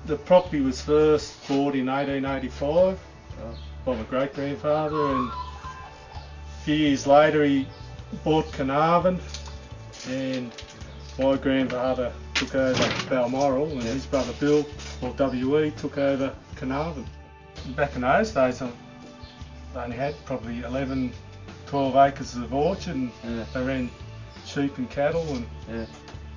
The property was first bought in 1885 by my great-grandfather, and a few years later he bought Carnarvon, and my grandfather took over Balmoral, and his brother Bill, or W.E., took over Carnarvon. Back in those days, I only had probably 11, 12 acres of orchard, and they ran sheep and cattle and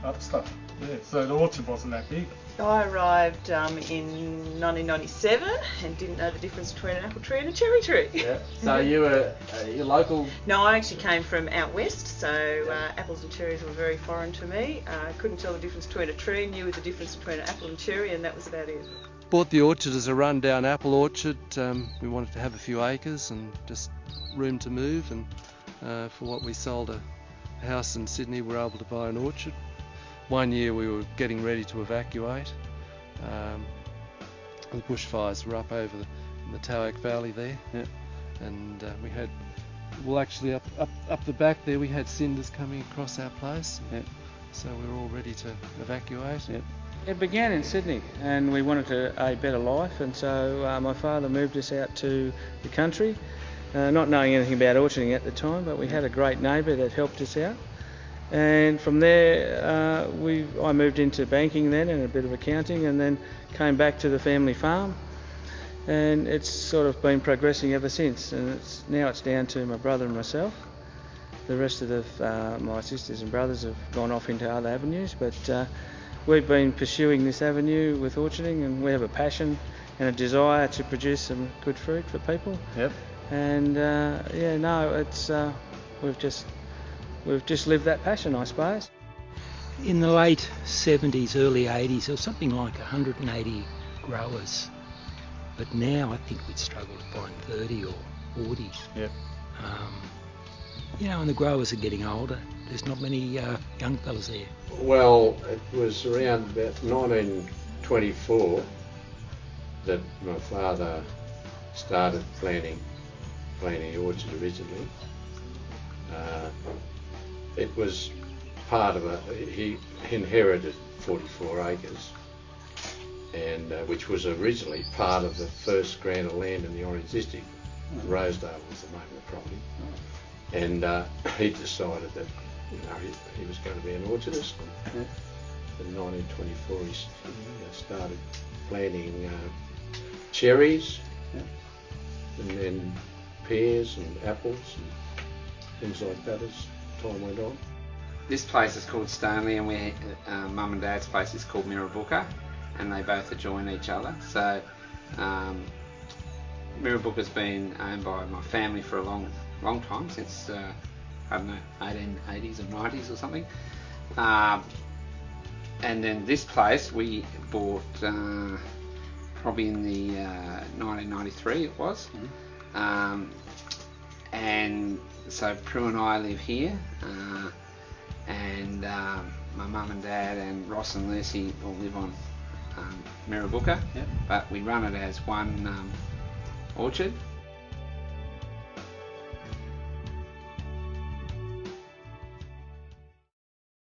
other stuff. Yeah, so the orchard wasn't that big. I arrived in 1997 and didn't know the difference between an apple tree and a cherry tree. Yeah. So you were you're local? No, I actually came from out west, so apples and cherries were very foreign to me. Couldn't tell the difference between a tree, knew the difference between an apple and cherry, and that was about it. Bought the orchard as a run-down apple orchard. We wanted to have a few acres and just room to move, and for what we sold a house in Sydney, we were able to buy an orchard. One year we were getting ready to evacuate. The bushfires were up over the Tauak Valley there, and we had, well, actually up the back there we had cinders coming across our place, so we were all ready to evacuate. It began in Sydney, and we wanted a better life, and so my father moved us out to the country, not knowing anything about orcharding at the time, but we had a great neighbour that helped us out. And from there I moved into banking then and a bit of accounting, and then came back to the family farm, and it's sort of been progressing ever since, and now it's down to my brother and myself. The rest of my sisters and brothers have gone off into other avenues, but we've been pursuing this avenue with orcharding, and we have a passion and a desire to produce some good fruit for people. And it's we've just lived that passion, I suppose. In the late 70s, early 80s, there was something like 180 growers. But now I think we'd struggle to find 30 or 40. And the growers are getting older. There's not many young fellas there. Well, it was around about 1924 that my father started planting the orchard originally. It was part of he inherited 44 acres, and which was originally part of the first grant of land in the Orange District. Rosedale was the name of the property, and he decided that he was going to be an orchardist. In 1924 he started planting cherries, and then pears and apples and things like that as time went on. This place is called Stoneleigh, and Mum and Dad's place is called Mirrabooka, and they both adjoin each other. So Mirrabooka's been owned by my family for a long time, since 1880s or 90s or something. And then this place we bought probably in the 1993 it was. And so Prue and I live here, and my mum and dad and Ross and Lucy all live on Mirrabooka, but we run it as one orchard.